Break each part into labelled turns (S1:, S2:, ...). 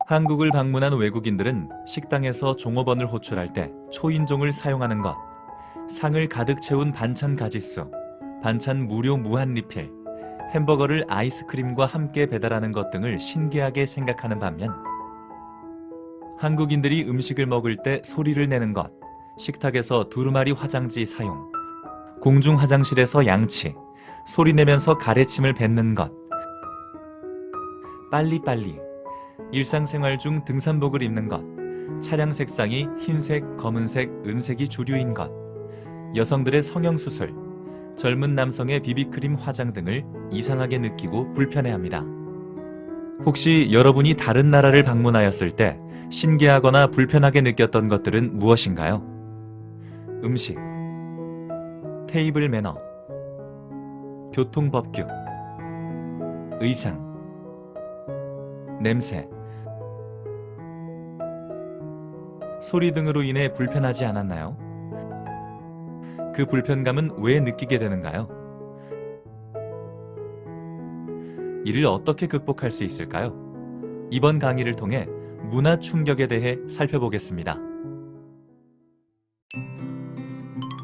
S1: 한국을 방문한 외국인들은 식당에서 종업원을 호출할 때 초인종을 사용하는 것, 상을 가득 채운 반찬 가짓수, 반찬 무료 무한 리필, 햄버거를 아이스크림과 함께 배달하는 것 등을 신기하게 생각하는 반면, 한국인들이 음식을 먹을 때 소리를 내는 것, 식탁에서 두루마리 화장지 사용, 공중 화장실에서 양치, 소리 내면서 가래침을 뱉는 것, 빨리빨리, 일상생활 중 등산복을 입는 것, 차량 색상이 흰색, 검은색, 은색이 주류인 것, 여성들의 성형수술, 젊은 남성의 비비크림 화장 등을 이상하게 느끼고 불편해합니다. 혹시 여러분이 다른 나라를 방문하였을 때 신기하거나 불편하게 느꼈던 것들은 무엇인가요? 음식, 테이블 매너, 교통법규, 의상, 냄새, 소리 등으로 인해 불편하지 않았나요? 그 불편감은 왜 느끼게 되는가요? 이를 어떻게 극복할 수 있을까요? 이번 강의를 통해 문화 충격에 대해 살펴보겠습니다.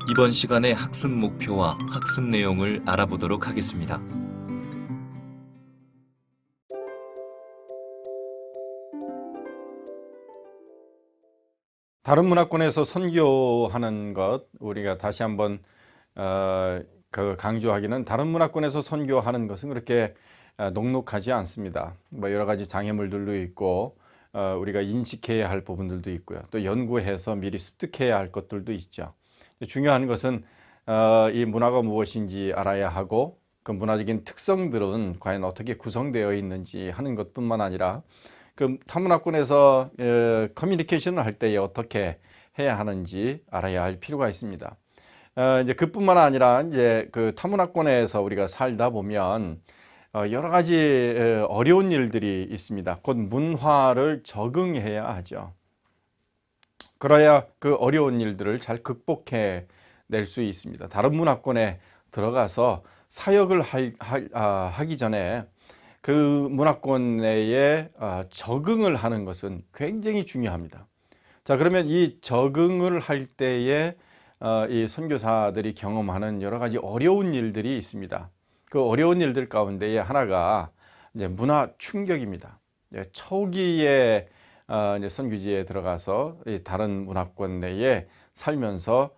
S1: 이번 시간의 학습 목표와 학습 내용을 알아보도록 하겠습니다.
S2: 다른 문화권에서 선교하는 것, 우리가 다시 한번 강조하기는, 다른 문화권에서 선교하는 것은 그렇게 녹록하지 않습니다. 여러 가지 장애물들도 있고 우리가 인식해야 할 부분들도 있고요. 또 연구해서 미리 습득해야 할 것들도 있죠. 중요한 것은 이 문화가 무엇인지 알아야 하고, 그 문화적인 특성들은 과연 어떻게 구성되어 있는지 하는 것뿐만 아니라, 그 타문화권에서 커뮤니케이션을 할 때에 어떻게 해야 하는지 알아야 할 필요가 있습니다. 이제 그뿐만 아니라 이제 그 타문화권에서 우리가 살다 보면 여러 가지 어려운 일들이 있습니다. 곧 문화를 적응해야 하죠. 그래야 그 어려운 일들을 잘 극복해 낼 수 있습니다. 다른 문화권에 들어가서 사역을 하기 전에 그 문화권 내에 적응을 하는 것은 굉장히 중요합니다. 자, 그러면 이 적응을 할 때에 이 선교사들이 경험하는 여러 가지 어려운 일들이 있습니다. 그 어려운 일들 가운데에 하나가 이제 문화 충격입니다. 초기에 이제 선교지에 들어가서 다른 문화권 내에 살면서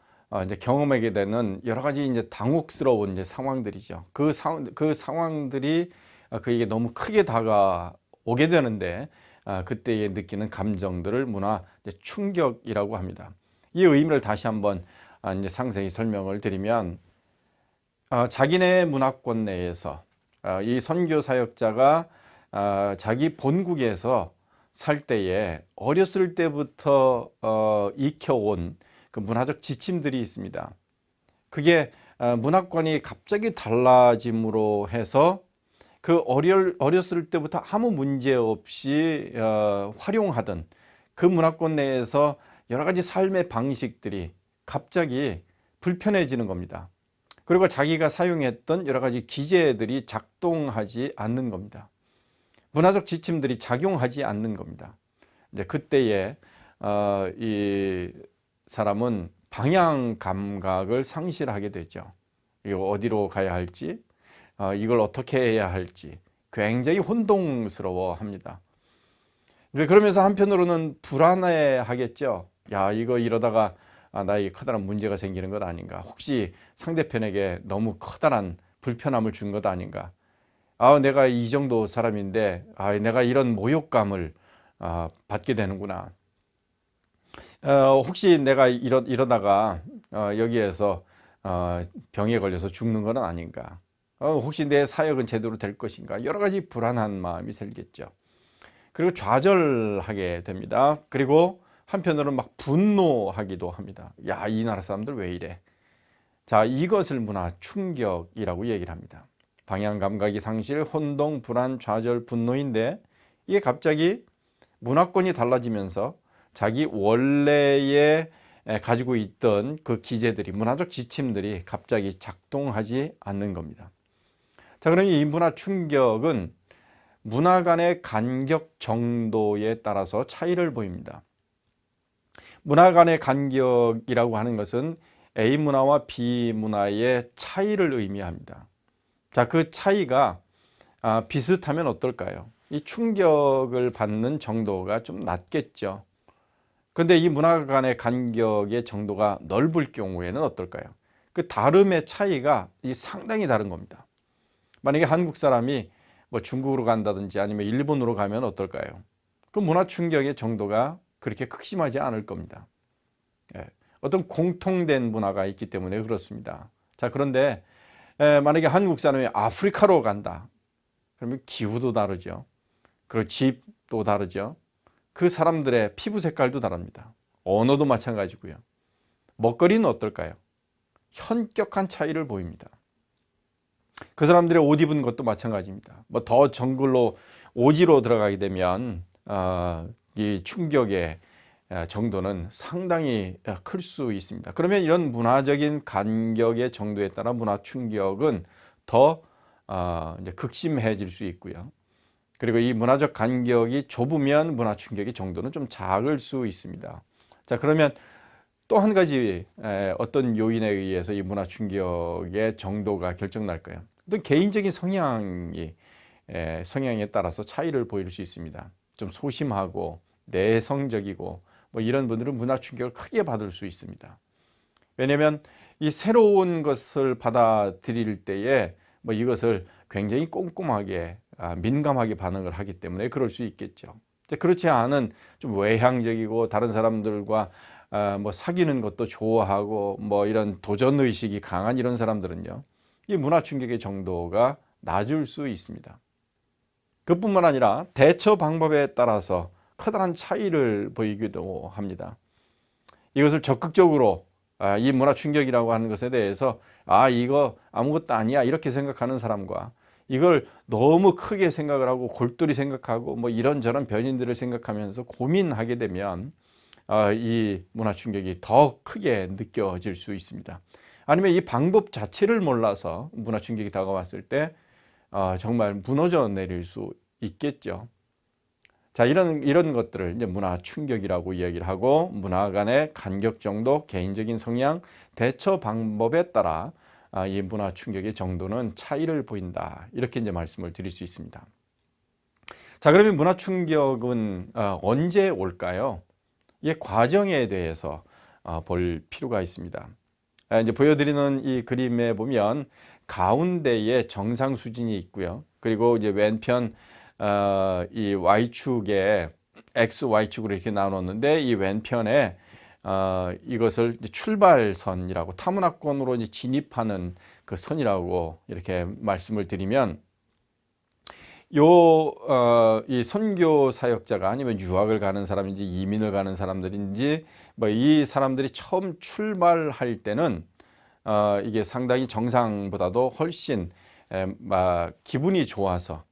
S2: 이제 경험하게 되는 여러 가지 이제 당혹스러운 이제 상황들이죠. 그 상황들이 그에게 너무 크게 다가오게 되는데, 그때에 느끼는 감정들을 문화 충격이라고 합니다. 이 의미를 다시 한번 이제 상세히 설명을 드리면, 자기네 문화권 내에서 이 선교 사역자가 자기 본국에서 살 때에 어렸을 때부터 익혀온 그 문화적 지침들이 있습니다. 그게 문화권이 갑자기 달라짐으로 해서 그 어렸을 때부터 아무 문제 없이 활용하던 그 문화권 내에서 여러 가지 삶의 방식들이 갑자기 불편해지는 겁니다. 그리고 자기가 사용했던 여러 가지 기제들이 작동하지 않는 겁니다. 문화적 지침들이 작용하지 않는 겁니다. 이제 그때에 이 사람은 방향 감각을 상실하게 되죠. 이거 어디로 가야 할지, 이걸 어떻게 해야 할지 굉장히 혼동스러워 합니다. 그러면서 한편으로는 불안해 하겠죠. 야, 이거 이러다가 나에게 커다란 문제가 생기는 것 아닌가, 혹시 상대편에게 너무 커다란 불편함을 준 것 아닌가, 내가 이 정도 사람인데 내가 이런 모욕감을 받게 되는구나, 혹시 내가 이러다가 여기에서 병에 걸려서 죽는 건 아닌가, 혹시 내 사역은 제대로 될 것인가, 여러 가지 불안한 마음이 생겼죠. 그리고 좌절하게 됩니다. 그리고 한편으로는 막 분노하기도 합니다. 야, 이 나라 사람들 왜 이래. 자, 이것을 문화 충격이라고 얘기를 합니다. 방향 감각이 상실, 혼동, 불안, 좌절, 분노인데, 이게 갑자기 문화권이 달라지면서 자기 원래에 가지고 있던 그 기제들이, 문화적 지침들이 갑자기 작동하지 않는 겁니다. 자, 그러면 이 문화 충격은 문화 간의 간격 정도에 따라서 차이를 보입니다. 문화 간의 간격이라고 하는 것은 A 문화와 B 문화의 차이를 의미합니다. 자, 그 차이가 비슷하면 어떨까요? 이 충격을 받는 정도가 좀 낮겠죠. 근데 이 문화 간의 간격의 정도가 넓을 경우에는 어떨까요? 그 다름의 차이가 상당히 다른 겁니다. 만약에 한국 사람이 뭐 중국으로 간다든지 아니면 일본으로 가면 어떨까요? 그 문화 충격의 정도가 그렇게 극심하지 않을 겁니다. 예, 어떤 공통된 문화가 있기 때문에 그렇습니다. 자, 그런데 만약에 한국 사람이 아프리카로 간다. 그러면 기후도 다르죠. 그리고 집도 다르죠. 그 사람들의 피부 색깔도 다릅니다. 언어도 마찬가지고요. 먹거리는 어떨까요? 현격한 차이를 보입니다. 그 사람들의 옷 입은 것도 마찬가지입니다. 뭐 더 정글로 오지로 들어가게 되면 이 충격의 정도는 상당히 클 수 있습니다. 그러면 이런 문화적인 간격의 정도에 따라 문화 충격은 더 이제 극심해질 수 있고요. 그리고 이 문화적 간격이 좁으면 문화 충격의 정도는 좀 작을 수 있습니다. 자, 그러면 또 한 가지 어떤 요인에 의해서 이 문화 충격의 정도가 결정날까요? 어떤 개인적인 성향에 따라서 차이를 보일 수 있습니다. 좀 소심하고 내성적이고 뭐 이런 분들은 문화 충격을 크게 받을 수 있습니다. 왜냐하면 이 새로운 것을 받아들일 때에 뭐 이것을 굉장히 꼼꼼하게 민감하게 반응을 하기 때문에 그럴 수 있겠죠. 그렇지 않은 좀 외향적이고 다른 사람들과 뭐 사귀는 것도 좋아하고 뭐 이런 도전 의식이 강한 이런 사람들은요, 이 문화 충격의 정도가 낮을 수 있습니다. 그뿐만 아니라 대처 방법에 따라서 커다란 차이를 보이기도 합니다. 이것을 적극적으로 이 문화 충격이라고 하는 것에 대해서 이거 아무것도 아니야 이렇게 생각하는 사람과 이걸 너무 크게 생각을 하고 골똘히 생각하고 뭐 이런저런 변인들을 생각하면서 고민하게 되면 이 문화 충격이 더 크게 느껴질 수 있습니다. 아니면 이 방법 자체를 몰라서 문화 충격이 다가왔을 때 정말 무너져 내릴 수 있겠죠. 자, 이런 것들을 이제 문화 충격이라고 이야기를 하고, 문화 간의 간격 정도, 개인적인 성향, 대처 방법에 따라 이 문화 충격의 정도는 차이를 보인다. 이렇게 이제 말씀을 드릴 수 있습니다. 자, 그러면 문화 충격은 언제 올까요? 이 과정에 대해서 볼 필요가 있습니다. 이제 보여드리는 이 그림에 보면 가운데에 정상 수준이 있고요. 그리고 이제 왼편 이 Y축에 X, Y축으로 이렇게 나눴는데 이 왼편에 이것을 이제 출발선이라고 타문화권으로 이제 진입하는 그 선이라고 이렇게 말씀을 드리면 이 선교 사역자가 아니면 유학을 가는 사람인지 이민을 가는 사람들인지 뭐 이 사람들이 처음 출발할 때는 이게 상당히 정상보다도 훨씬 기분이 좋아서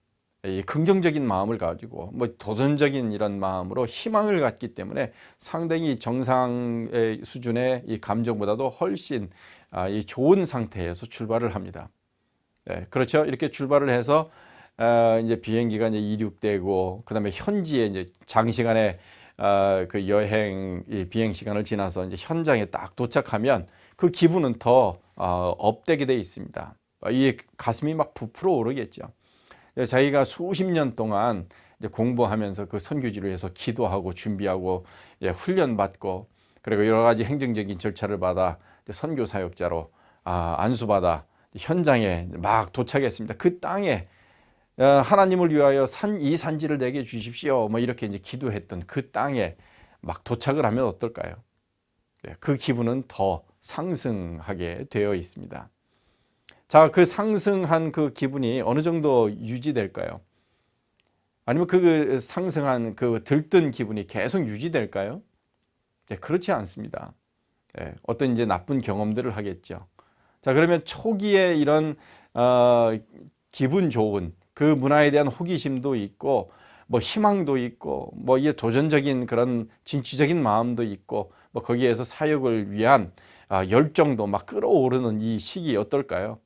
S2: 이 긍정적인 마음을 가지고 뭐 도전적인 이런 마음으로 희망을 갖기 때문에 상당히 정상의 수준의 이 감정보다도 훨씬 이 좋은 상태에서 출발을 합니다. 그렇죠. 이렇게 출발을 해서 이제 비행기가 이제 이륙되고 그다음에 현지에 이제 장시간의 그 여행 이 비행 시간을 지나서 이제 현장에 딱 도착하면 그 기분은 더 업되게 돼 있습니다. 이 가슴이 막 부풀어 오르겠죠. 자기가 수십 년 동안 이제 공부하면서 그 선교지를 위해서 기도하고 준비하고 훈련 받고 그리고 여러 가지 행정적인 절차를 받아 선교 사역자로 안수받아 현장에 막 도착했습니다. 그 땅에 하나님을 위하여 이 산지를 내게 주십시오. 뭐 이렇게 이제 기도했던 그 땅에 막 도착을 하면 어떨까요? 그 기분은 더 상승하게 되어 있습니다. 자, 그 상승한 그 기분이 어느 정도 유지될까요? 아니면 그 상승한 그 들뜬 기분이 계속 유지될까요? 그렇지 않습니다. 어떤 이제 나쁜 경험들을 하겠죠. 자, 그러면 초기에 이런 기분 좋은 그 문화에 대한 호기심도 있고 뭐 희망도 있고 뭐 이게 도전적인 그런 진취적인 마음도 있고 뭐 거기에서 사역을 위한 열정도 막 끌어오르는 이 시기 어떨까요?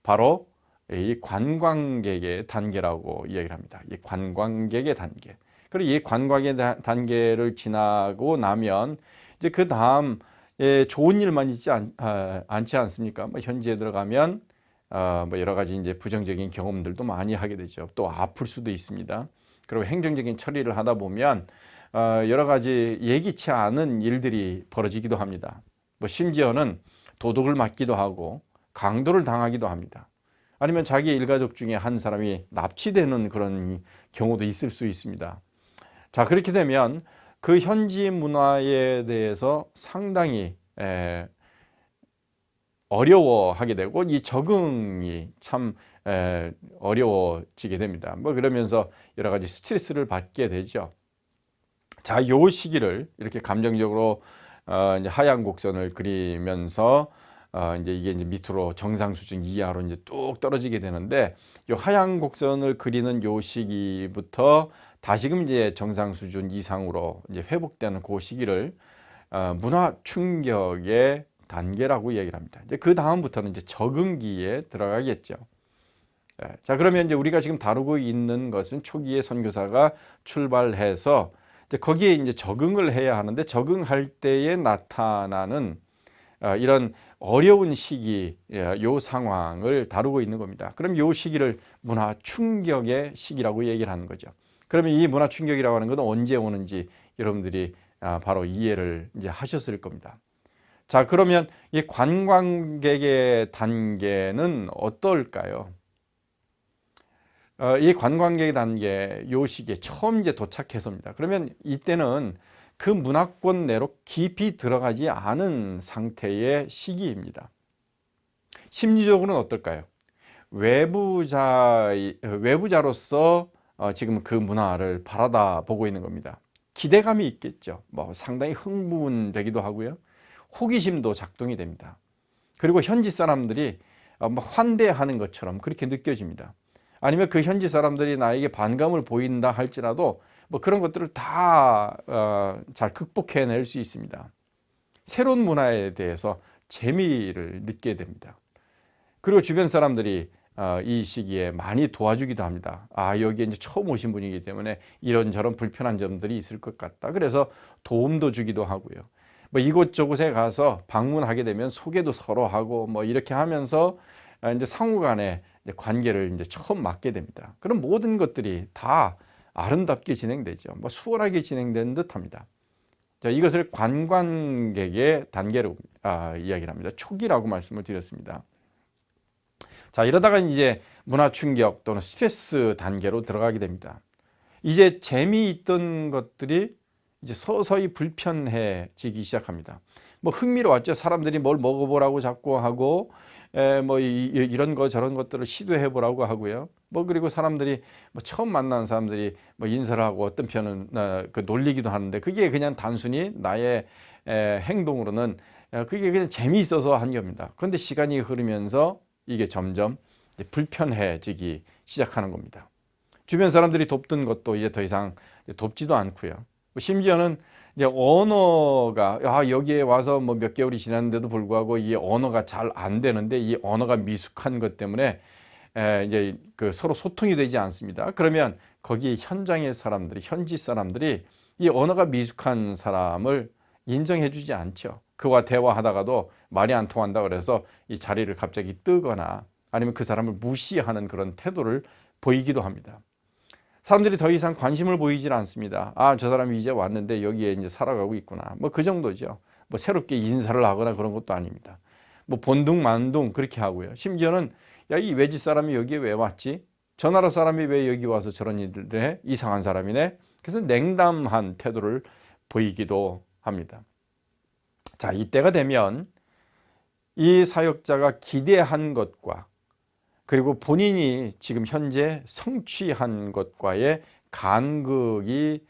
S2: 바로 이 관광객의 단계라고 이야기를 합니다. 이 관광객의 단계. 그리고 이 관광의 단계를 지나고 나면 이제 그 다음 좋은 일만 있지 않지 않습니까? 뭐 현지에 들어가면 뭐 여러 가지 이제 부정적인 경험들도 많이 하게 되죠. 또 아플 수도 있습니다. 그리고 행정적인 처리를 하다 보면 여러 가지 예기치 않은 일들이 벌어지기도 합니다. 뭐 심지어는 도둑을 맞기도 하고 강도를 당하기도 합니다. 아니면 자기 일가족 중에 한 사람이 납치되는 그런 경우도 있을 수 있습니다. 자, 그렇게 되면 그 현지 문화에 대해서 상당히 어려워하게 되고 이 적응이 참 어려워지게 됩니다. 뭐 그러면서 여러 가지 스트레스를 받게 되죠. 자, 요 시기를 이렇게 감정적으로 이제 하향 곡선을 그리면서 이제 이게 이제 밑으로 정상 수준 이하로 이제 뚝 떨어지게 되는데 요 하향 곡선을 그리는 요 시기부터 다시금 이제 정상 수준 이상으로 이제 회복되는 그 시기를 문화 충격의 단계라고 얘기를 합니다. 이제 그 다음부터는 이제 적응기에 들어가겠죠. 자, 그러면 이제 우리가 지금 다루고 있는 것은 초기에 선교사가 출발해서 이제 거기에 이제 적응을 해야 하는데 적응할 때에 나타나는 이런 어려운 시기, 요 상황을 다루고 있는 겁니다. 그럼 요 시기를 문화 충격의 시기라고 얘기를 하는 거죠. 그러면 이 문화 충격이라고 하는 것은 언제 오는지 여러분들이 바로 이해를 이제 하셨을 겁니다. 자, 그러면 이 관광객의 단계는 어떨까요? 이 관광객의 단계, 요 시기에 처음 이제 도착해서입니다. 그러면 이때는 그 문화권 내로 깊이 들어가지 않은 상태의 시기입니다. 심리적으로는 어떨까요? 외부자로서 지금 그 문화를 바라다 보고 있는 겁니다. 기대감이 있겠죠. 뭐 상당히 흥분되기도 하고요. 호기심도 작동이 됩니다. 그리고 현지 사람들이 뭐 환대하는 것처럼 그렇게 느껴집니다. 아니면 그 현지 사람들이 나에게 반감을 보인다 할지라도 뭐 그런 것들을 다 잘 극복해낼 수 있습니다. 새로운 문화에 대해서 재미를 느끼게 됩니다. 그리고 주변 사람들이 이 시기에 많이 도와주기도 합니다. 여기에 이제 처음 오신 분이기 때문에 이런저런 불편한 점들이 있을 것 같다. 그래서 도움도 주기도 하고요. 뭐 이곳저곳에 가서 방문하게 되면 소개도 서로 하고 뭐 이렇게 하면서 이제 상호 간의 관계를 이제 처음 맡게 됩니다. 그럼 모든 것들이 다 아름답게 진행되죠. 뭐 수월하게 진행된 듯 합니다. 자, 이것을 관광객의 단계로 이야기를 합니다. 초기라고 말씀을 드렸습니다. 자, 이러다가 이제 문화 충격 또는 스트레스 단계로 들어가게 됩니다. 이제 재미있던 것들이 이제 서서히 불편해지기 시작합니다. 뭐 흥미로웠죠. 사람들이 뭘 먹어보라고 자꾸 하고, 뭐 이런 거 저런 것들을 시도해 보라고 하고요. 뭐 그리고 사람들이 뭐 처음 만난 사람들이 뭐 인사를 하고 어떤 편은 그 놀리기도 하는데 그게 그냥 단순히 나의 행동으로는 그게 그냥 재미있어서 한 겁니다. 그런데 시간이 흐르면서 이게 점점 이제 불편해지기 시작하는 겁니다. 주변 사람들이 돕던 것도 이제 더 이상 돕지도 않고요. 심지어는 이제 언어가 여기에 와서 뭐 몇 개월이 지났는데도 불구하고 이 언어가 잘 안 되는데 이 언어가 미숙한 것 때문에 이제 그 서로 소통이 되지 않습니다. 그러면 거기 현장의 사람들이 현지 사람들이 이 언어가 미숙한 사람을 인정해주지 않죠. 그와 대화하다가도 말이 안 통한다 그래서 이 자리를 갑자기 뜨거나 아니면 그 사람을 무시하는 그런 태도를 보이기도 합니다. 사람들이 더 이상 관심을 보이질 않습니다. 저 사람이 이제 왔는데 여기에 이제 살아가고 있구나. 뭐 그 정도죠. 뭐 새롭게 인사를 하거나 그런 것도 아닙니다. 뭐 본둥만둥 그렇게 하고요. 심지어는 이 외지 사람이 여기에 왜 왔지? 저 나라 사람이 왜 여기 와서 저런 일을 해? 이상한 사람이네. 그래서 냉담한 태도를 보이기도 합니다. 자, 이때가 되면 이 사역자가 기대한 것과 그리고 본인이 지금 현재 성취한 것과의 간극이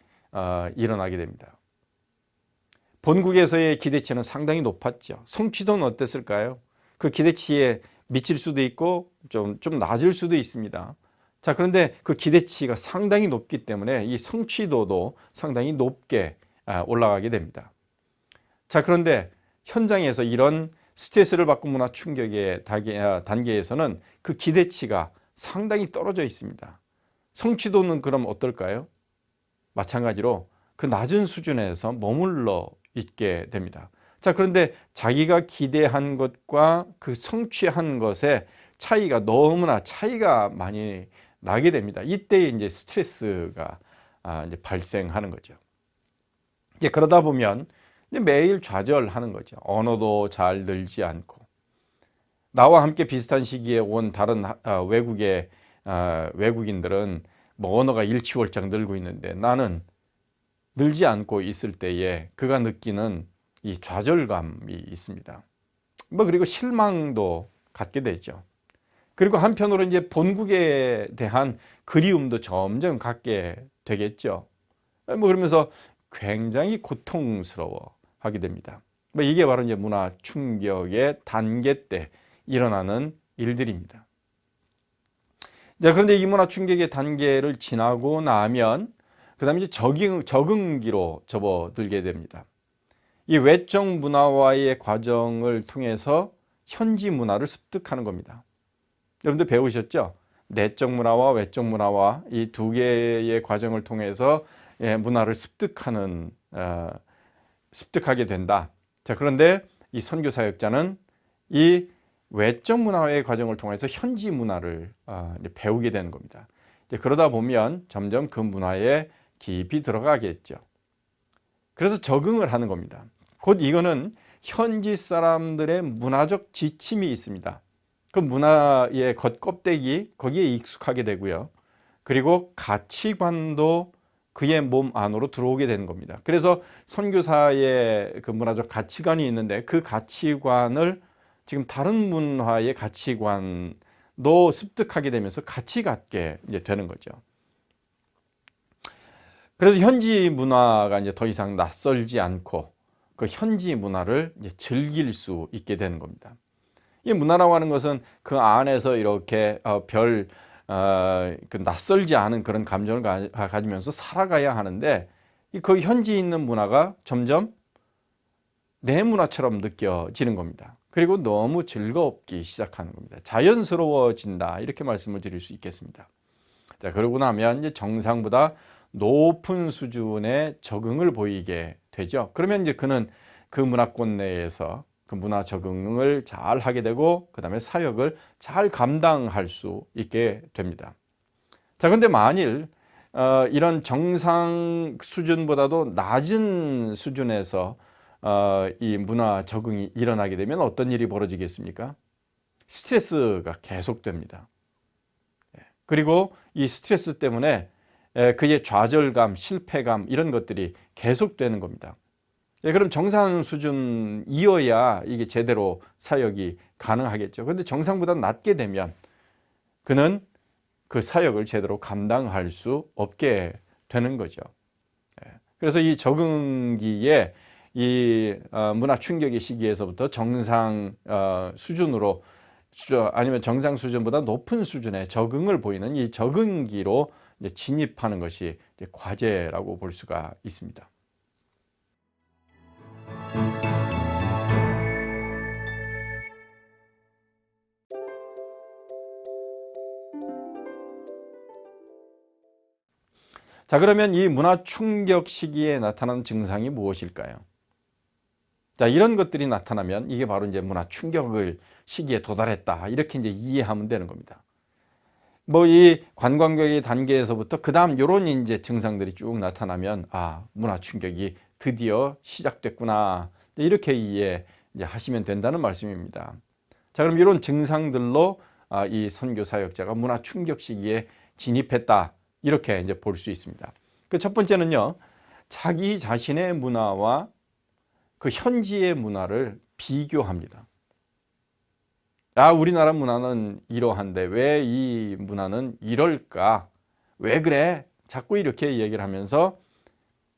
S2: 일어나게 됩니다. 본국에서의 기대치는 상당히 높았죠. 성취도는 어땠을까요? 그 기대치에 미칠 수도 있고 좀 낮을 수도 있습니다. 자, 그런데 그 기대치가 상당히 높기 때문에 이 성취도도 상당히 높게 올라가게 됩니다. 자, 그런데 현장에서 이런 스트레스를 받고 문화 충격의 단계에서는 그 기대치가 상당히 떨어져 있습니다. 성취도는 그럼 어떨까요? 마찬가지로 그 낮은 수준에서 머물러 있게 됩니다. 자, 그런데 자기가 기대한 것과 그 성취한 것의 너무나 차이가 많이 나게 됩니다. 이때 이제 스트레스가 이제 발생하는 거죠. 이제 그러다 보면 이제 매일 좌절하는 거죠. 언어도 잘 늘지 않고, 나와 함께 비슷한 시기에 온 다른 외국인들은 뭐 언어가 일취월장 늘고 있는데 나는 늘지 않고 있을 때에 그가 느끼는 이 좌절감이 있습니다. 뭐 그리고 실망도 갖게 되죠. 그리고 한편으로 이제 본국에 대한 그리움도 점점 갖게 되겠죠. 뭐 그러면서 굉장히 고통스러워 하게 됩니다. 뭐 이게 바로 이제 문화 충격의 단계 때 일어나는 일들입니다. 자, 그런데 이 문화 충격의 단계를 지나고 나면 그 다음에 이제 적응기로 접어들게 됩니다. 이 외적 문화와의 과정을 통해서 현지 문화를 습득하는 겁니다. 여러분들 배우셨죠? 내적 문화와 외적 문화와 이 두 개의 과정을 통해서 문화를 습득하게 된다. 자, 그런데 이 선교 사역자는 이 외적 문화의 과정을 통해서 현지 문화를 배우게 되는 겁니다. 그러다 보면 점점 그 문화에 깊이 들어가겠죠. 그래서 적응을 하는 겁니다. 곧 이거는 현지 사람들의 문화적 지침이 있습니다. 그 문화의 겉껍데기 거기에 익숙하게 되고요. 그리고 가치관도 그의 몸 안으로 들어오게 되는 겁니다. 그래서 선교사의 그 문화적 가치관이 있는데 그 가치관을 지금 다른 문화의 가치관도 습득하게 되면서 같이 갖게 이제 되는 거죠. 그래서 현지 문화가 이제 더 이상 낯설지 않고 그 현지 문화를 이제 즐길 수 있게 되는 겁니다. 이 문화라고 하는 것은 그 안에서 이렇게 그 낯설지 않은 그런 감정을 가지면서 살아가야 하는데 그 현지에 있는 문화가 점점 내 문화처럼 느껴지는 겁니다. 그리고 너무 즐겁기 시작하는 겁니다. 자연스러워진다, 이렇게 말씀을 드릴 수 있겠습니다. 자, 그러고 나면 이제 정상보다 높은 수준의 적응을 보이게 되죠. 그러면 이제 그는 그 문화권 내에서 그 문화 적응을 잘 하게 되고 그 다음에 사역을 잘 감당할 수 있게 됩니다. 자, 근데 만일 이런 정상 수준보다도 낮은 수준에서 이 문화 적응이 일어나게 되면 어떤 일이 벌어지겠습니까? 스트레스가 계속됩니다. 그리고 이 스트레스 때문에 그의 좌절감, 실패감 이런 것들이 계속되는 겁니다. 그럼 정상 수준이어야 이게 제대로 사역이 가능하겠죠. 그런데 정상보다 낮게 되면 그는 그 사역을 제대로 감당할 수 없게 되는 거죠. 그래서 이 적응기에 이 문화 충격의 시기에서부터 정상 수준으로 아니면 정상 수준보다 높은 수준의 적응을 보이는 이 적응기로 이제 진입하는 것이 이제 과제라고 볼 수가 있습니다. 자, 그러면 이 문화 충격 시기에 나타나는 증상이 무엇일까요? 자, 이런 것들이 나타나면 이게 바로 이제 문화 충격을 시기에 도달했다, 이렇게 이제 이해하면 되는 겁니다. 뭐 이 관광객의 단계에서부터 그 다음 이런 이제 증상들이 쭉 나타나면 문화 충격이 드디어 시작됐구나, 이렇게 이해하시면 된다는 말씀입니다. 자, 그럼 이런 증상들로 이 선교 사역자가 문화 충격 시기에 진입했다, 이렇게 이제 볼 수 있습니다. 그 첫 번째는요, 자기 자신의 문화와 그 현지의 문화를 비교합니다. 우리나라 문화는 이러한데 왜 이 문화는 이럴까? 왜 그래? 자꾸 이렇게 얘기를 하면서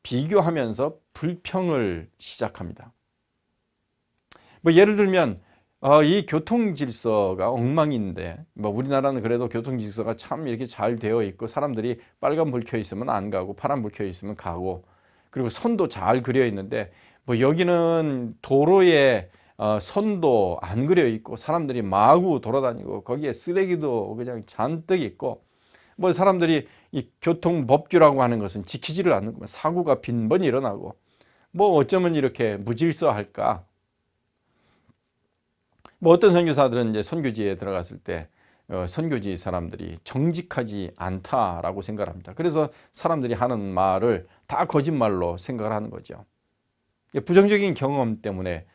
S2: 비교하면서 불평을 시작합니다. 뭐 예를 들면 이 교통 질서가 엉망인데 우리나라는 그래도 교통 질서가 참 이렇게 잘 되어 있고 사람들이 빨간불 켜 있으면 안 가고 파란불 켜 있으면 가고, 그리고 선도 잘 그려 있는데 여기는 도로에 선도 안 그려 있고 사람들이 마구 돌아다니고 거기에 쓰레기도 그냥 잔뜩 있고 뭐 사람들이 이 교통법규라고 하는 것은 지키지를 않는 거면 사고가 빈번히 일어나고 뭐 어쩌면 이렇게 무질서할까. 뭐 어떤 선교사들은 이제 선교지에 들어갔을 때 선교지 사람들이 정직하지 않다라고 생각을 합니다. 그래서 사람들이 하는 말을 다 거짓말로 생각을 하는 거죠. 부정적인 경험 때문에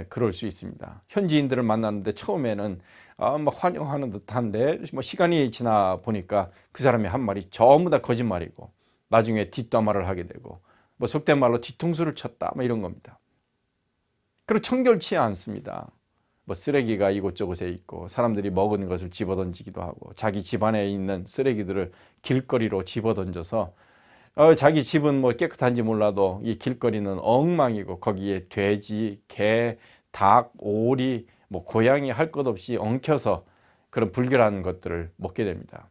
S2: 그럴 수 있습니다. 현지인들을 만났는데 처음에는 막 환영하는 듯한데 뭐 시간이 지나 보니까 그 사람이 한 말이 전부 다 거짓말이고 나중에 뒷담화를 하게 되고 뭐 속된 말로 뒤통수를 쳤다 뭐 이런 겁니다. 그리고 청결치 않습니다. 뭐 쓰레기가 이곳저곳에 있고 사람들이 먹은 것을 집어던지기도 하고 자기 집안에 있는 쓰레기들을 길거리로 집어던져서 자기 집은 뭐 깨끗한지 몰라도 이 길거리는 엉망이고 거기에 돼지, 개, 닭, 오리, 뭐 고양이 할 것 없이 엉켜서 그런 불결한 것들을 먹게 됩니다.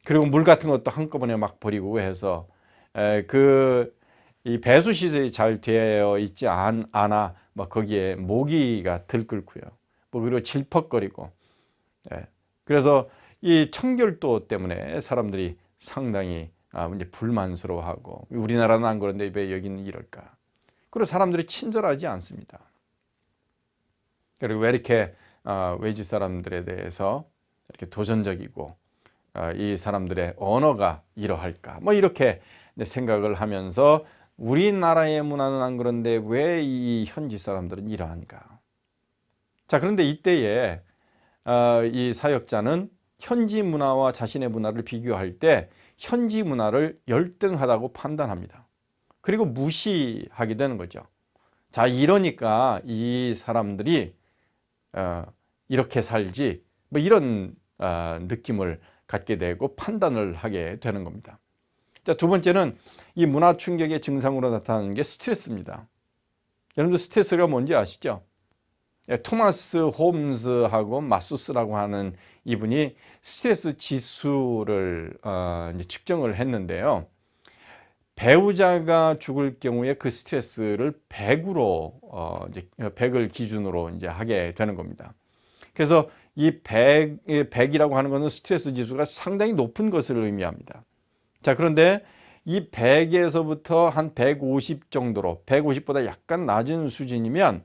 S2: 그리고 물 같은 것도 한꺼번에 막 버리고 해서 이 배수 시설이 잘 되어 있지 않아 뭐 거기에 모기가 들끓고요. 뭐 그리고 질퍽거리고. 그래서 이 청결도 때문에 사람들이 상당히 이제 불만스러워하고 우리나라는 안 그런데 왜 여기는 이럴까? 그리고 사람들이 친절하지 않습니다. 그리고 왜 이렇게 외지 사람들에 대해서 이렇게 도전적이고 이 사람들의 언어가 이러할까? 뭐 이렇게 생각을 하면서 우리나라의 문화는 안 그런데 왜 이 현지 사람들은 이러한가? 자, 그런데 이때에 이 사역자는 현지 문화와 자신의 문화를 비교할 때 현지 문화를 열등하다고 판단합니다. 그리고 무시하게 되는 거죠. 자, 이러니까 이 사람들이 이렇게 살지 뭐 이런 느낌을 갖게 되고 판단을 하게 되는 겁니다. 자, 두 번째는 이 문화 충격의 증상으로 나타나는 게 스트레스입니다. 여러분들 스트레스가 뭔지 아시죠? 토마스 홈즈하고 마수스라고 하는 이분이 스트레스 지수를 이제 측정을 했는데요. 배우자가 죽을 경우에 그 스트레스를 100으로 이제 100을 기준으로 이제 하게 되는 겁니다. 그래서 이 100이라고 하는 것은 스트레스 지수가 상당히 높은 것을 의미합니다. 자, 그런데 이 100에서부터 한 150 정도로 150보다 약간 낮은 수준이면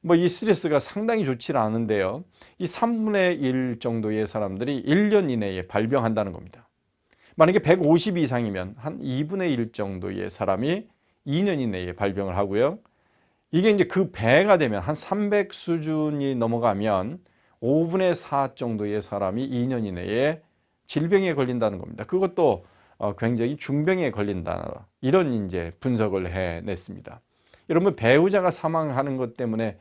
S2: 뭐 이 스트레스가 상당히 좋지 않은데요. 이 3분의 1 정도의 사람들이 1년 이내에 발병한다는 겁니다. 만약에 150 이상이면 한 2분의 1 정도의 사람이 2년 이내에 발병을 하고요. 이게 이제 그 배가 되면 한 300 수준이 넘어가면 5분의 4 정도의 사람이 2년 이내에 질병에 걸린다는 겁니다. 그것도 굉장히 중병에 걸린다. 이런 이제 분석을 해냈습니다. 여러분 배우자가 사망하는 것 때문에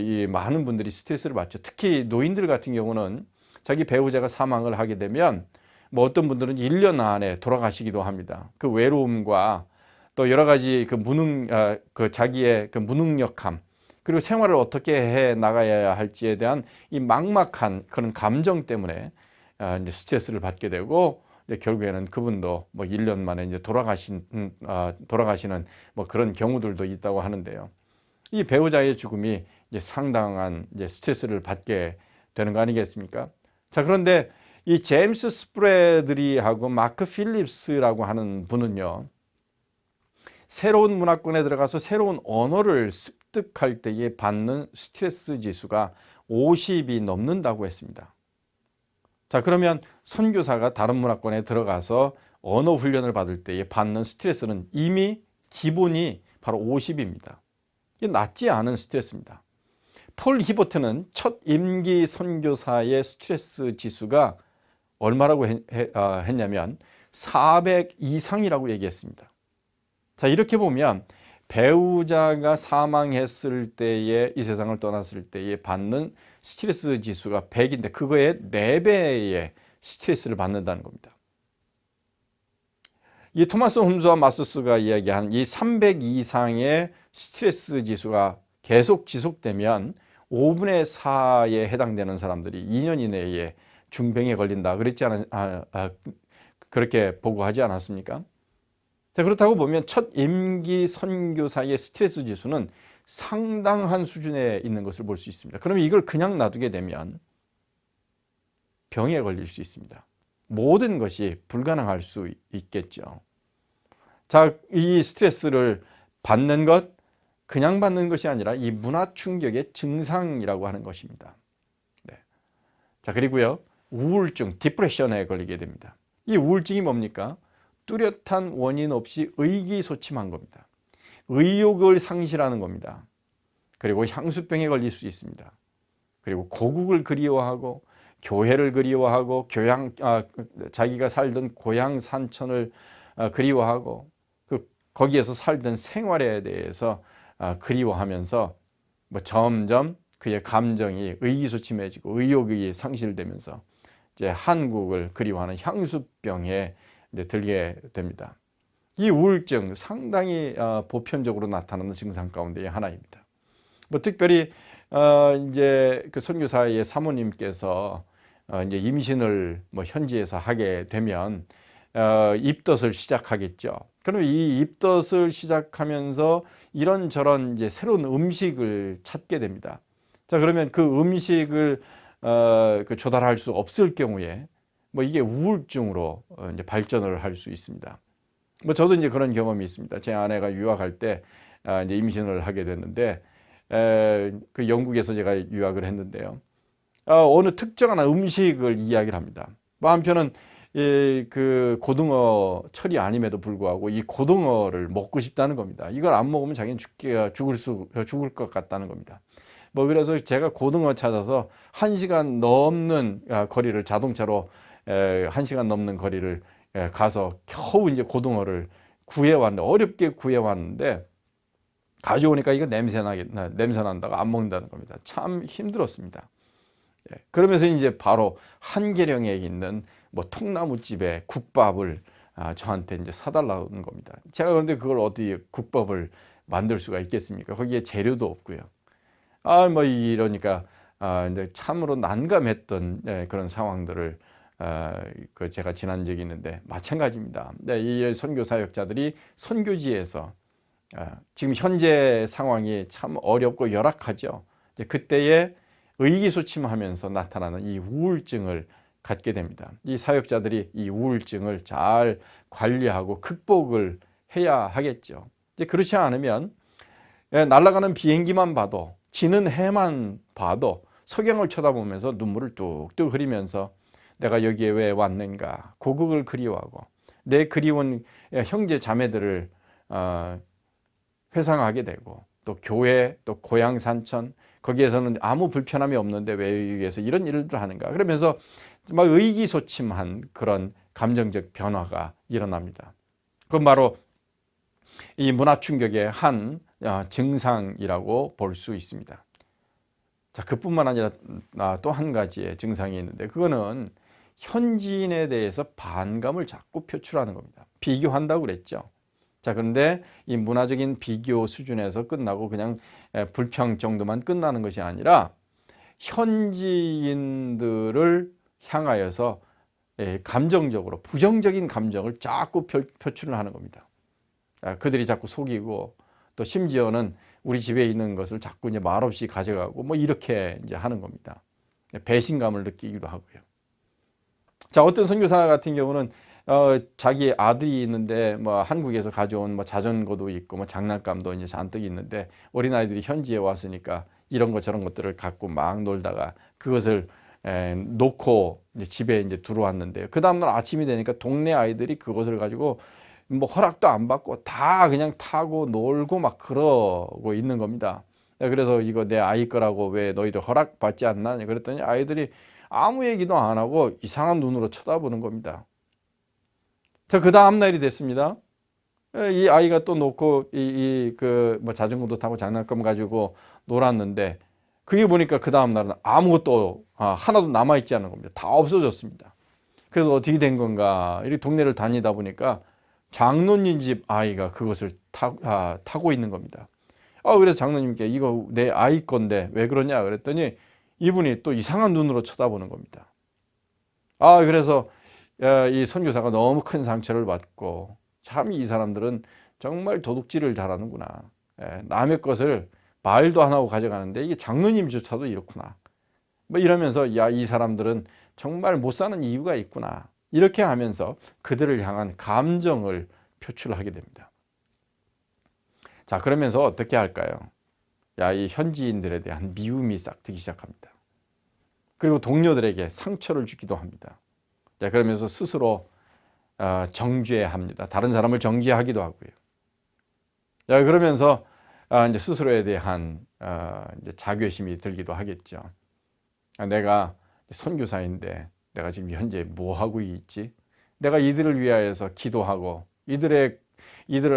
S2: 이 많은 분들이 스트레스를 받죠. 특히 노인들 같은 경우는 자기 배우자가 사망을 하게 되면 뭐 어떤 분들은 1년 안에 돌아가시기도 합니다. 그 외로움과 또 여러 가지 그 자기의 그 무능력함 그리고 생활을 어떻게 해 나가야 할지에 대한 이 막막한 그런 감정 때문에 이제 스트레스를 받게 되고 결국에는 그분도 뭐 1년 만에 이제 돌아가시는 뭐 그런 경우들도 있다고 하는데요. 이 배우자의 죽음이 이제 상당한 이제 스트레스를 받게 되는 거 아니겠습니까? 자, 그런데 이 제임스 스프레드리하고 마크 필립스라고 하는 분은요, 새로운 문화권에 들어가서 새로운 언어를 습득할 때에 받는 스트레스 지수가 50이 넘는다고 했습니다. 자, 그러면 선교사가 다른 문화권에 들어가서 언어 훈련을 받을 때에 받는 스트레스는 이미 기본이 바로 50입니다. 이게 낮지 않은 스트레스입니다. 폴 히버트는 첫 임기 선교사의 스트레스 지수가 얼마라고 했냐면 400 이상이라고 얘기했습니다. 자, 이렇게 보면 배우자가 사망했을 때에 이 세상을 떠났을 때에 받는 스트레스 지수가 100인데 그거의 4배의 스트레스를 받는다는 겁니다. 이 토마스 홈즈와 마스스가 이야기한 이 300 이상의 스트레스 지수가 계속 지속되면 5분의 4에 해당되는 사람들이 2년 이내에 중병에 걸린다. 그렇게 보고하지 않았습니까? 자, 그렇다고 보면 첫 임기 선교사의 스트레스 지수는 상당한 수준에 있는 것을 볼 수 있습니다. 그러면 이걸 그냥 놔두게 되면 병에 걸릴 수 있습니다. 모든 것이 불가능할 수 있겠죠. 자, 이 스트레스를 받는 것, 그냥 받는 것이 아니라 이 문화 충격의 증상이라고 하는 것입니다. 네. 자, 그리고요, 우울증, 디프레션에 걸리게 됩니다. 이 우울증이 뭡니까? 뚜렷한 원인 없이 의기소침한 겁니다. 의욕을 상실하는 겁니다. 그리고 향수병에 걸릴 수 있습니다. 그리고 고국을 그리워하고 교회를 그리워하고 자기가 살던 고향 산천을 그리워하고 거기에서 살던 생활에 대해서 그리워하면서 점점 그의 감정이 의기소침해지고 의욕이 상실되면서 이제 한국을 그리워하는 향수병에 들게 됩니다. 이 우울증 상당히 보편적으로 나타나는 증상 가운데의 하나입니다. 특별히 이제 그 선교사의 사모님께서 이제 임신을 현지에서 하게 되면 입덧을 시작하겠죠. 그러면 이 입덧을 시작하면서 이런저런 이제 새로운 음식을 찾게 됩니다. 자, 그러면 그 음식을 조달할 수 없을 경우에 이게 우울증으로 이제 발전을 할 수 있습니다. 저도 이제 그런 경험이 있습니다. 제 아내가 유학할 때 이제 임신을 하게 됐는데 그 영국에서 제가 유학을 했는데요. 어느 특정한 음식을 이야기를 합니다. 한편은 그 고등어 철이 아님에도 불구하고 이 고등어를 먹고 싶다는 겁니다. 이걸 안 먹으면 자기는 죽을 것 같다는 겁니다. 그래서 제가 고등어 찾아서 1시간 넘는 거리를 자동차로 1시간 넘는 거리를 가서 겨우 이제 고등어를 구해왔는데, 어렵게 구해왔는데 가져오니까 이거 냄새 난다고 안 먹는다는 겁니다. 참 힘들었습니다. 그러면서 이제 바로 한계령에 있는 통나무집에 국밥을 저한테 이제 사달라는 겁니다. 제가 그런데 그걸 어디 국밥을 만들 수가 있겠습니까? 거기에 재료도 없고요. 이러니까 이제 참으로 난감했던 그런 상황들을 제가 지난 적이 있는데 마찬가지입니다. 이 선교 사역자들이 선교지에서 지금 현재 상황이 참 어렵고 열악하죠. 그때에 의기소침하면서 나타나는 이 우울증을 갖게 됩니다. 이 사역자들이 이 우울증을 잘 관리하고 극복을 해야 하겠죠. 그렇지 않으면 날아가는 비행기만 봐도, 지는 해만 봐도 석양을 쳐다보면서 눈물을 뚝뚝 흐리면서 내가 여기에 왜 왔는가, 고국을 그리워하고 내 그리운 형제 자매들을 회상하게 되고, 또 교회, 또 고향 산천, 거기에서는 아무 불편함이 없는데 왜 여기에서 이런 일을 하는가, 그러면서 막 의기소침한 그런 감정적 변화가 일어납니다. 그건 바로 이 문화 충격의 한 증상이라고 볼 수 있습니다. 자, 그뿐만 아니라 또 한 가지의 증상이 있는데, 그거는 현지인에 대해서 반감을 자꾸 표출하는 겁니다. 비교한다고 그랬죠. 자, 그런데 이 문화적인 비교 수준에서 끝나고 그냥 불평 정도만 끝나는 것이 아니라 현지인들을 향하여서 감정적으로 부정적인 감정을 자꾸 표출을 하는 겁니다. 그들이 자꾸 속이고, 또 심지어는 우리 집에 있는 것을 자꾸 이제 말없이 가져가고 이렇게 이제 하는 겁니다. 배신감을 느끼기도 하고요. 자, 어떤 선교사 같은 경우는 자기 아들이 있는데 한국에서 가져온 자전거도 있고 장난감도 이제 잔뜩 있는데, 어린아이들이 현지에 왔으니까 이런 것 저런 것들을 갖고 막 놀다가 그것을 놓고 이제 집에 이제 들어왔는데요. 그 다음날 아침이 되니까 동네 아이들이 그것을 가지고 허락도 안 받고 다 그냥 타고 놀고 막 그러고 있는 겁니다. 그래서 이거 내 아이 거라고 왜 너희들 허락 받지 않나? 그랬더니 아이들이 아무 얘기도 안 하고 이상한 눈으로 쳐다보는 겁니다. 자, 그 다음 날이 됐습니다. 이 아이가 또 놓고 자전거도 타고 장난감 가지고 놀았는데, 그게 보니까 그 다음 날은 아무것도 하나도 남아있지 않은 겁니다. 다 없어졌습니다. 그래서 어떻게 된 건가, 이 동네를 다니다 보니까 장로님 집 아이가 그것을 타고 있는 겁니다. 그래서 장로님께 이거 내 아이 건데 왜 그러냐 그랬더니 이분이 또 이상한 눈으로 쳐다보는 겁니다. 그래서 이 선교사가 너무 큰 상처를 받고 참 이 사람들은 정말 도둑질을 잘하는구나. 남의 것을 말도 안 하고 가져가는데 이게 장로님조차도 이렇구나. 뭐 이러면서 야, 이 사람들은 정말 못 사는 이유가 있구나. 이렇게 하면서 그들을 향한 감정을 표출하게 됩니다. 자, 그러면서 어떻게 할까요? 야, 이 현지인들에 대한 미움이 싹트기 시작합니다. 그리고 동료들에게 상처를 주기도 합니다. 자, 그러면서 스스로 정죄합니다. 다른 사람을 정죄하기도 하고요. 자, 그러면서 이제 스스로에 대한 이제 자괴심이 들기도 하겠죠. 내가 선교사인데 내가 지금 현재 뭐 하고 있지? 내가 이들을 위하여서 기도하고 이들을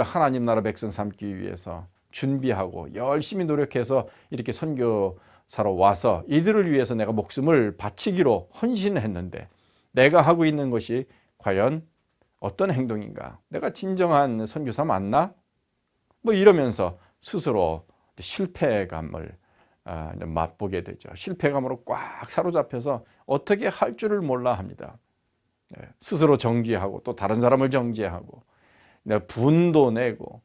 S2: 하나님 나라 백성 삼기 위해서 준비하고 열심히 노력해서 이렇게 선교사로 와서 이들을 위해서 내가 목숨을 바치기로 헌신했는데 내가 하고 있는 것이 과연 어떤 행동인가? 내가 진정한 선교사 맞나? 뭐 이러면서 스스로 실패감을 맛보게 되죠. 실패감으로 꽉 사로잡혀서 어떻게 할 줄을 몰라 합니다. 스스로 정죄하고 또 다른 사람을 정죄하고 분도 내고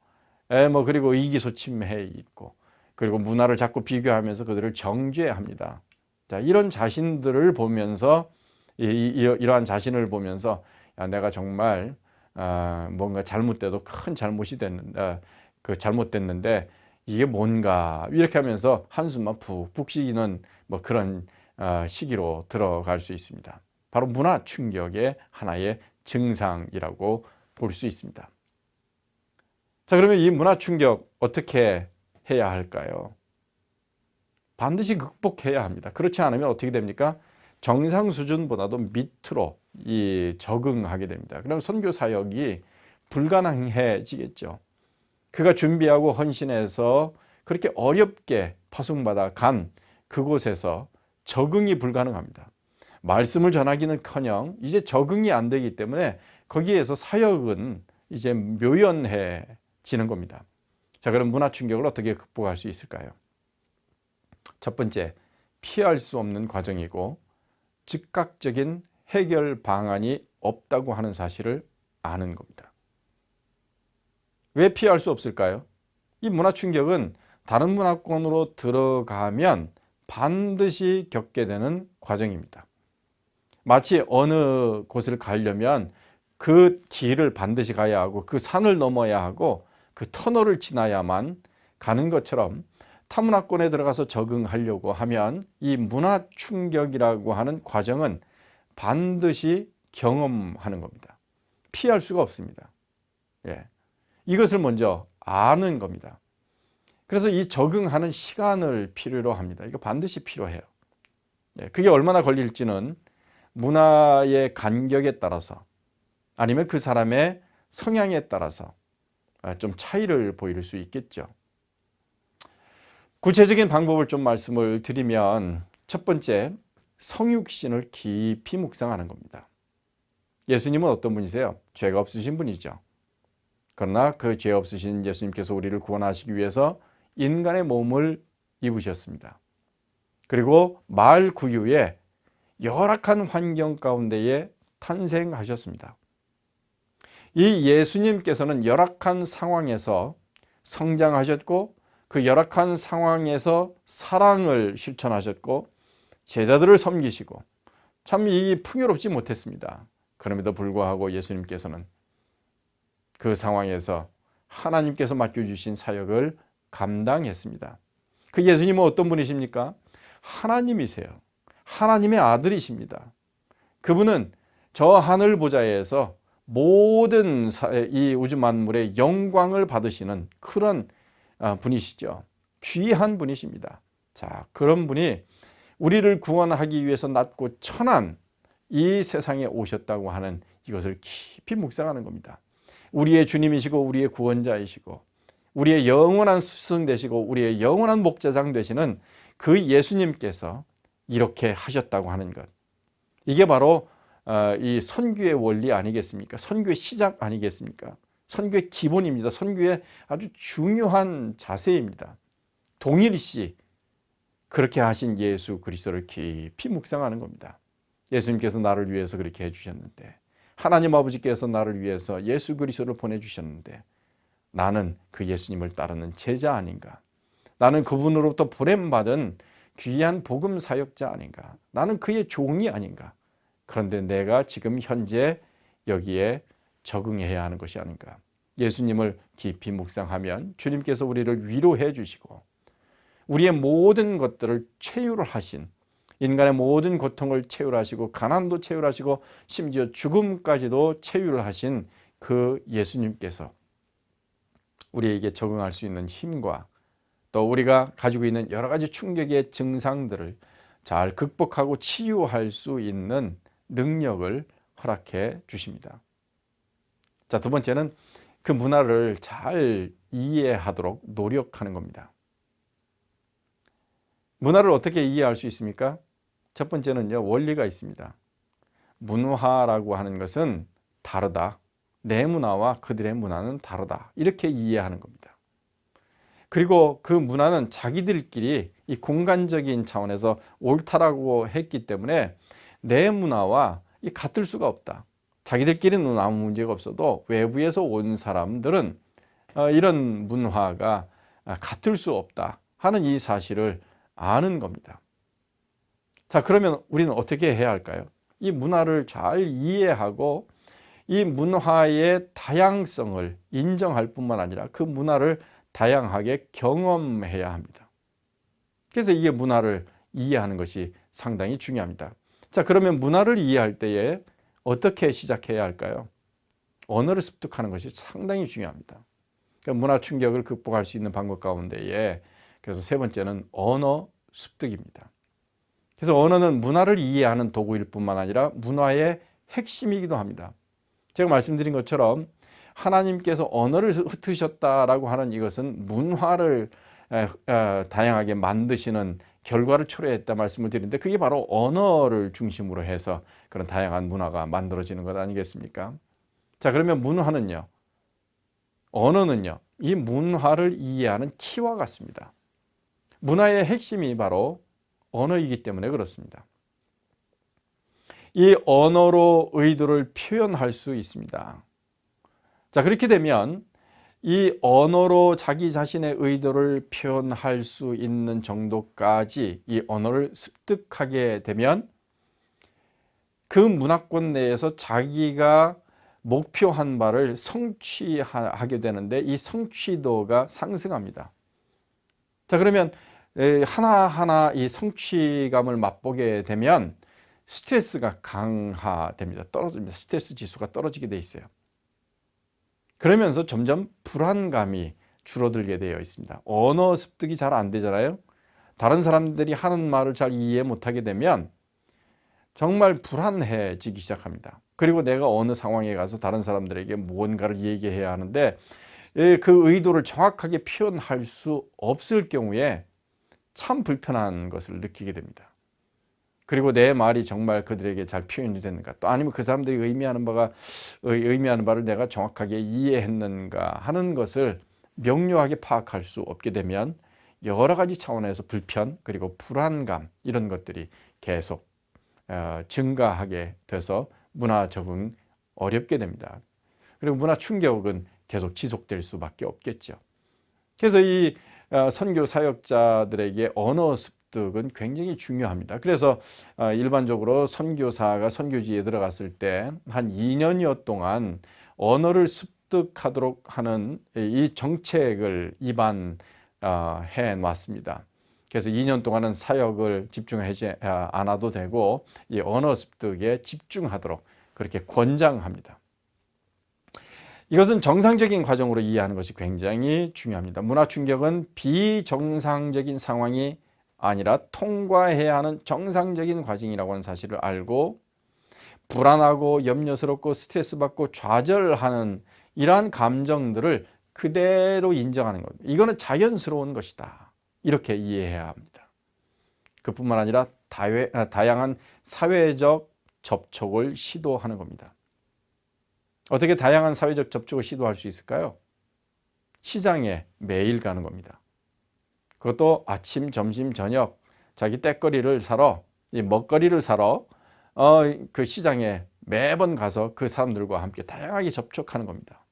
S2: 뭐 그리고 의기소침해 있고 그리고 문화를 자꾸 비교하면서 그들을 정죄합니다. 자, 이런 자신들을 보면서 이러한 자신을 보면서 야, 내가 정말 뭔가 잘못돼도 큰 잘못이 잘못됐는데 이게 뭔가 이렇게 하면서 한숨만 푹푹 쉬기는 뭐 그런 시기로 들어갈 수 있습니다. 바로 문화 충격의 하나의 증상이라고 볼 수 있습니다. 자, 그러면 이 문화 충격 어떻게 해야 할까요? 반드시 극복해야 합니다. 그렇지 않으면 어떻게 됩니까? 정상 수준보다도 밑으로 적응하게 됩니다. 그럼 선교 사역이 불가능해지겠죠. 그가 준비하고 헌신해서 그렇게 어렵게 파송받아 간 그곳에서 적응이 불가능합니다. 말씀을 전하기는커녕 이제 적응이 안 되기 때문에 거기에서 사역은 이제 묘연해지는 겁니다. 자, 그럼 문화 충격을 어떻게 극복할 수 있을까요? 첫 번째, 피할 수 없는 과정이고 즉각적인 해결 방안이 없다고 하는 사실을 아는 겁니다. 왜 피할 수 없을까요? 이 문화 충격은 다른 문화권으로 들어가면 반드시 겪게 되는 과정입니다. 마치 어느 곳을 가려면 그 길을 반드시 가야 하고 그 산을 넘어야 하고 그 터널을 지나야만 가는 것처럼 타문화권에 들어가서 적응하려고 하면 이 문화 충격이라고 하는 과정은 반드시 경험하는 겁니다. 피할 수가 없습니다. 예. 이것을 먼저 아는 겁니다. 그래서 이 적응하는 시간을 필요로 합니다. 이거 반드시 필요해요. 예. 그게 얼마나 걸릴지는 문화의 간격에 따라서 아니면 그 사람의 성향에 따라서 좀 차이를 보일 수 있겠죠. 구체적인 방법을 좀 말씀을 드리면 첫 번째, 성육신을 깊이 묵상하는 겁니다. 예수님은 어떤 분이세요? 죄가 없으신 분이죠. 그러나 그 죄 없으신 예수님께서 우리를 구원하시기 위해서 인간의 몸을 입으셨습니다. 그리고 말구유에 열악한 환경 가운데에 탄생하셨습니다. 이 예수님께서는 열악한 상황에서 성장하셨고 그 열악한 상황에서 사랑을 실천하셨고 제자들을 섬기시고 참 이 풍요롭지 못했습니다. 그럼에도 불구하고 예수님께서는 그 상황에서 하나님께서 맡겨주신 사역을 감당했습니다. 그 예수님은 어떤 분이십니까? 하나님이세요. 하나님의 아들이십니다. 그분은 저 하늘 보좌에서 모든 이 우주 만물의 영광을 받으시는 그런 분이시죠. 귀한 분이십니다. 자, 그런 분이 우리를 구원하기 위해서 낮고 천한 이 세상에 오셨다고 하는 이것을 깊이 묵상하는 겁니다. 우리의 주님이시고 우리의 구원자이시고 우리의 영원한 스승 되시고 우리의 영원한 목자장 되시는 그 예수님께서 이렇게 하셨다고 하는 것. 이게 바로 이 선교의 원리 아니겠습니까? 선교의 시작 아니겠습니까? 선교의 기본입니다. 선교의 아주 중요한 자세입니다. 동일시 그렇게 하신 예수 그리스도를 깊이 묵상하는 겁니다. 예수님께서 나를 위해서 그렇게 해주셨는데 하나님 아버지께서 나를 위해서 예수 그리스도를 보내주셨는데 나는 그 예수님을 따르는 제자 아닌가? 나는 그분으로부터 보냄받은 귀한 복음 사역자 아닌가? 나는 그의 종이 아닌가? 그런데 내가 지금 현재 여기에 적응해야 하는 것이 아닌가? 예수님을 깊이 묵상하면 주님께서 우리를 위로해 주시고 우리의 모든 것들을 채유를 하신, 인간의 모든 고통을 채율하시고 가난도 채율하시고 심지어 죽음까지도 채율을 하신 그 예수님께서 우리에게 적응할 수 있는 힘과 또 우리가 가지고 있는 여러 가지 충격의 증상들을 잘 극복하고 치유할 수 있는 능력을 허락해 주십니다. 자, 두 번째는 그 문화를 잘 이해하도록 노력하는 겁니다. 문화를 어떻게 이해할 수 있습니까? 첫 번째는요, 원리가 있습니다. 문화라고 하는 것은 다르다. 내 문화와 그들의 문화는 다르다. 이렇게 이해하는 겁니다. 그리고 그 문화는 자기들끼리 이 공간적인 차원에서 옳다라고 했기 때문에 내 문화와 같을 수가 없다. 자기들끼리는 아무 문제가 없어도 외부에서 온 사람들은 이런 문화가 같을 수 없다 하는 이 사실을 아는 겁니다. 자, 그러면 우리는 어떻게 해야 할까요? 이 문화를 잘 이해하고 이 문화의 다양성을 인정할 뿐만 아니라 그 문화를 다양하게 경험해야 합니다. 그래서 이게 문화를 이해하는 것이 상당히 중요합니다. 자, 그러면 문화를 이해할 때에 어떻게 시작해야 할까요? 언어를 습득하는 것이 상당히 중요합니다. 그러니까 문화 충격을 극복할 수 있는 방법 가운데에 그래서 세 번째는 언어 습득입니다. 그래서 언어는 문화를 이해하는 도구일 뿐만 아니라 문화의 핵심이기도 합니다. 제가 말씀드린 것처럼 하나님께서 언어를 흩으셨다라고 하는 이것은 문화를 다양하게 만드시는 결과를 초래했다 말씀을 드리는데 그게 바로 언어를 중심으로 해서 그런 다양한 문화가 만들어지는 것 아니겠습니까? 자, 그러면 문화는요, 언어는요, 이 문화를 이해하는 키와 같습니다. 문화의 핵심이 바로 언어이기 때문에 그렇습니다. 이 언어로 의도를 표현할 수 있습니다. 자, 그렇게 되면 이 언어로 자기 자신의 의도를 표현할 수 있는 정도까지 이 언어를 습득하게 되면 그 문화권 내에서 자기가 목표한 바를 성취하게 되는데 이 성취도가 상승합니다. 자, 그러면 하나하나 이 성취감을 맛보게 되면 스트레스가 강화됩니다. 떨어집니다. 스트레스 지수가 떨어지게 돼 있어요. 그러면서 점점 불안감이 줄어들게 되어 있습니다. 언어 습득이 잘 안 되잖아요. 다른 사람들이 하는 말을 잘 이해 못하게 되면 정말 불안해지기 시작합니다. 그리고 내가 어느 상황에 가서 다른 사람들에게 무언가를 얘기해야 하는데 그 의도를 정확하게 표현할 수 없을 경우에 참 불편한 것을 느끼게 됩니다. 그리고 내 말이 정말 그들에게 잘 표현이 되는가, 또 아니면 그 사람들이 의미하는 바를 내가 정확하게 이해했는가 하는 것을 명료하게 파악할 수 없게 되면 여러 가지 차원에서 불편 그리고 불안감 이런 것들이 계속 증가하게 돼서 문화 적응 어렵게 됩니다. 그리고 문화 충격은 계속 지속될 수밖에 없겠죠. 그래서 이 선교 사역자들에게 언어 습득은 굉장히 중요합니다. 그래서 일반적으로 선교사가 선교지에 들어갔을 때 한 2년여 동안 언어를 습득하도록 하는 이 정책을 입안해 놨습니다. 그래서 2년 동안은 사역을 집중하지 않아도 되고 이 언어 습득에 집중하도록 그렇게 권장합니다. 이것은 정상적인 과정으로 이해하는 것이 굉장히 중요합니다. 문화 충격은 비정상적인 상황이 아니라 통과해야 하는 정상적인 과정이라고 하는 사실을 알고 불안하고 염려스럽고 스트레스 받고 좌절하는 이러한 감정들을 그대로 인정하는 겁니다. 이거는 자연스러운 것이다. 이렇게 이해해야 합니다. 그뿐만 아니라 다양한 사회적 접촉을 시도하는 겁니다. 어떻게 다양한 사회적 접촉을 시도할 수 있을까요? 시장에 매일 가는 겁니다. 그것도 아침, 점심, 저녁 자기 떼거리를 사러, 이 먹거리를 사러 그 시장에 매번 가서 그 사람들과 함께 다양하게 접촉하는 겁니다.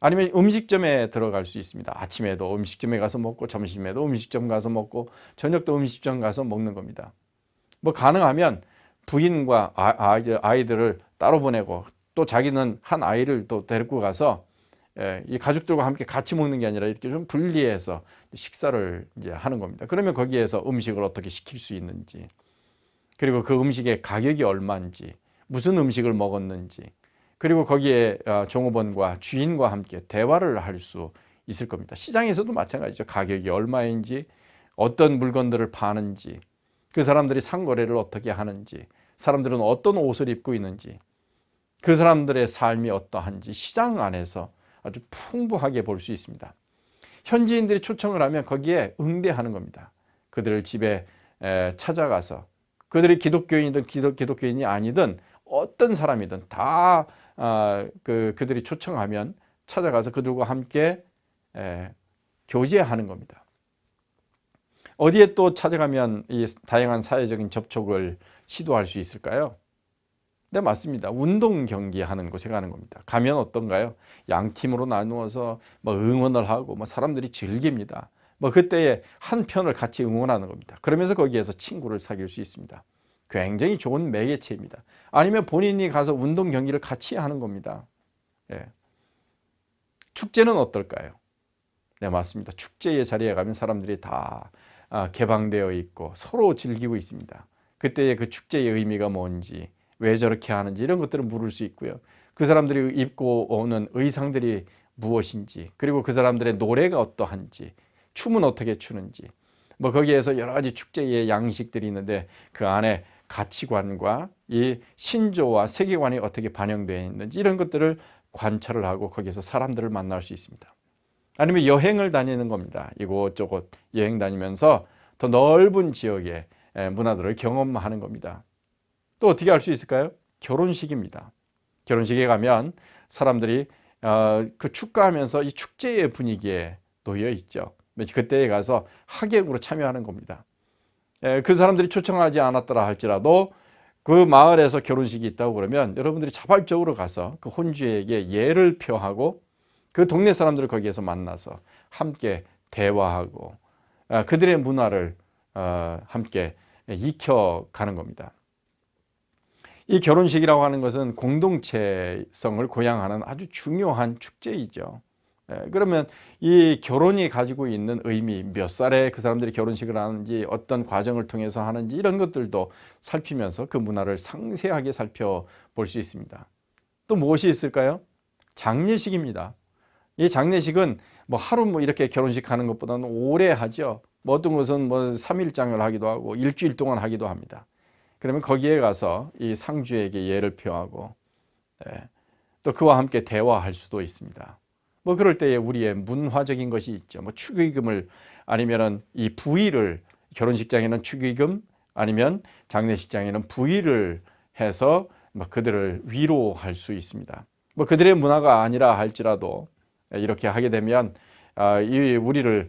S2: 아니면 음식점에 들어갈 수 있습니다. 아침에도 음식점에 가서 먹고, 점심에도 음식점 가서 먹고, 저녁도 음식점 가서 먹는 겁니다. 뭐 가능하면 부인과 아이들을 따로 보내고, 또 자기는 한 아이를 또 데리고 가서 이 가족들과 함께 같이 먹는 게 아니라 이렇게 좀 분리해서 식사를 이제 하는 겁니다. 그러면 거기에서 음식을 어떻게 시킬 수 있는지, 그리고 그 음식의 가격이 얼마인지, 무슨 음식을 먹었는지, 그리고 거기에 종업원과 주인과 함께 대화를 할 수 있을 겁니다. 시장에서도 마찬가지죠. 가격이 얼마인지, 어떤 물건들을 파는지, 그 사람들이 상거래를 어떻게 하는지, 사람들은 어떤 옷을 입고 있는지, 그 사람들의 삶이 어떠한지 시장 안에서 아주 풍부하게 볼 수 있습니다. 현지인들이 초청을 하면 거기에 응대하는 겁니다. 그들을 집에 찾아가서 그들이 기독교인이든 기독교인이 아니든 어떤 사람이든 다 그들이 초청하면 찾아가서 그들과 함께 교제하는 겁니다. 어디에 또 찾아가면 이 다양한 사회적인 접촉을 시도할 수 있을까요? 네, 맞습니다. 운동 경기 하는 곳에 가는 겁니다. 가면 어떤가요? 양팀으로 나누어서 뭐 응원을 하고 뭐 사람들이 즐깁니다. 뭐 그때에 한 편을 같이 응원하는 겁니다. 그러면서 거기에서 친구를 사귈 수 있습니다. 굉장히 좋은 매개체입니다. 아니면 본인이 가서 운동 경기를 같이 하는 겁니다. 예. 축제는 어떨까요? 네, 맞습니다. 축제의 자리에 가면 사람들이 다 개방되어 있고 서로 즐기고 있습니다. 그때의 그 축제의 의미가 뭔지, 왜 저렇게 하는지 이런 것들을 물을 수 있고요. 그 사람들이 입고 오는 의상들이 무엇인지, 그리고 그 사람들의 노래가 어떠한지, 춤은 어떻게 추는지, 뭐 거기에서 여러 가지 축제의 양식들이 있는데 그 안에 가치관과 이 신조와 세계관이 어떻게 반영되어 있는지 이런 것들을 관찰을 하고 거기에서 사람들을 만날 수 있습니다. 아니면 여행을 다니는 겁니다. 이곳저곳 여행 다니면서 더 넓은 지역의 문화들을 경험하는 겁니다. 또 어떻게 할 수 있을까요? 결혼식입니다. 결혼식에 가면 사람들이 그 축가하면서 이 축제의 분위기에 놓여 있죠. 그때에 가서 하객으로 참여하는 겁니다. 그 사람들이 초청하지 않았더라 할지라도 그 마을에서 결혼식이 있다고 그러면 여러분들이 자발적으로 가서 그 혼주에게 예를 표하고 그 동네 사람들을 거기에서 만나서 함께 대화하고 그들의 문화를 함께 익혀가는 겁니다. 이 결혼식이라고 하는 것은 공동체성을 고양하는 아주 중요한 축제이죠. 그러면 이 결혼이 가지고 있는 의미, 몇 살에 그 사람들이 결혼식을 하는지, 어떤 과정을 통해서 하는지 이런 것들도 살피면서 그 문화를 상세하게 살펴볼 수 있습니다. 또 무엇이 있을까요? 장례식입니다. 이 장례식은 뭐 하루 뭐 이렇게 결혼식 하는 것보다는 오래 하죠. 뭐 어떤 것은 뭐 3일장을 하기도 하고 일주일 동안 하기도 합니다. 그러면 거기에 가서 이 상주에게 예를 표하고 또 그와 함께 대화할 수도 있습니다. 뭐 그럴 때에 우리의 문화적인 것이 있죠. 뭐 축의금을 아니면은 이 부의를, 결혼식장에는 축의금 아니면 장례식장에는 부의를 해서 뭐 그들을 위로할 수 있습니다. 뭐 그들의 문화가 아니라 할지라도 이렇게 하게 되면 이 우리를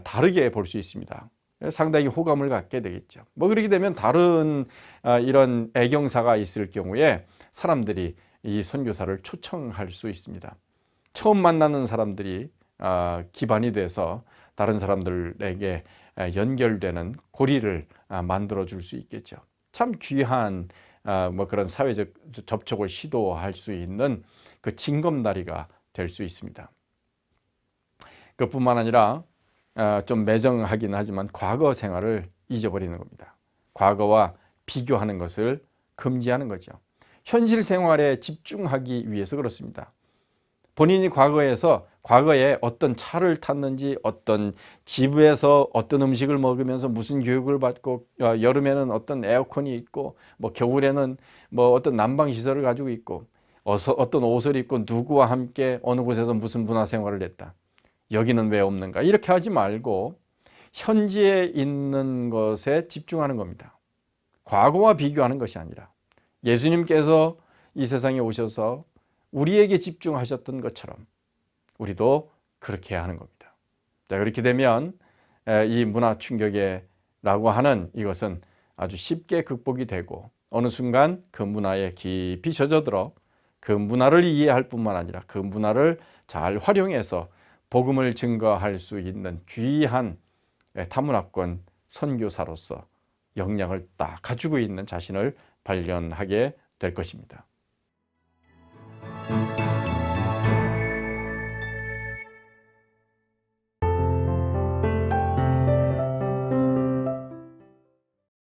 S2: 다르게 볼 수 있습니다. 상당히 호감을 갖게 되겠죠. 뭐 그렇게 되면 다른 이런 애경사가 있을 경우에 사람들이 이 선교사를 초청할 수 있습니다. 처음 만나는 사람들이 기반이 돼서 다른 사람들에게 연결되는 고리를 만들어 줄 수 있겠죠. 참 귀한 뭐 그런 사회적 접촉을 시도할 수 있는 그 징검다리가 될 수 있습니다. 그뿐만 아니라 좀 매정하긴 하지만 과거 생활을 잊어버리는 겁니다. 과거와 비교하는 것을 금지하는 거죠. 현실 생활에 집중하기 위해서 그렇습니다. 본인이 과거에 어떤 차를 탔는지, 어떤 집에서 어떤 음식을 먹으면서 무슨 교육을 받고, 여름에는 어떤 에어컨이 있고, 뭐 겨울에는 뭐 어떤 난방 시설을 가지고 있고, 어떤 옷을 입고 누구와 함께 어느 곳에서 무슨 문화 생활을 했다. 여기는 왜 없는가? 이렇게 하지 말고 현지에 있는 것에 집중하는 겁니다. 과거와 비교하는 것이 아니라 예수님께서 이 세상에 오셔서 우리에게 집중하셨던 것처럼 우리도 그렇게 해야 하는 겁니다. 자, 그렇게 되면 이 문화 충격이라고 하는 이것은 아주 쉽게 극복이 되고 어느 순간 그 문화에 깊이 젖어들어 그 문화를 이해할 뿐만 아니라 그 문화를 잘 활용해서 복음을 증거할 수 있는 귀한 타문화권 선교사로서 역량을 딱 가지고 있는 자신을 발견하게 될 것입니다.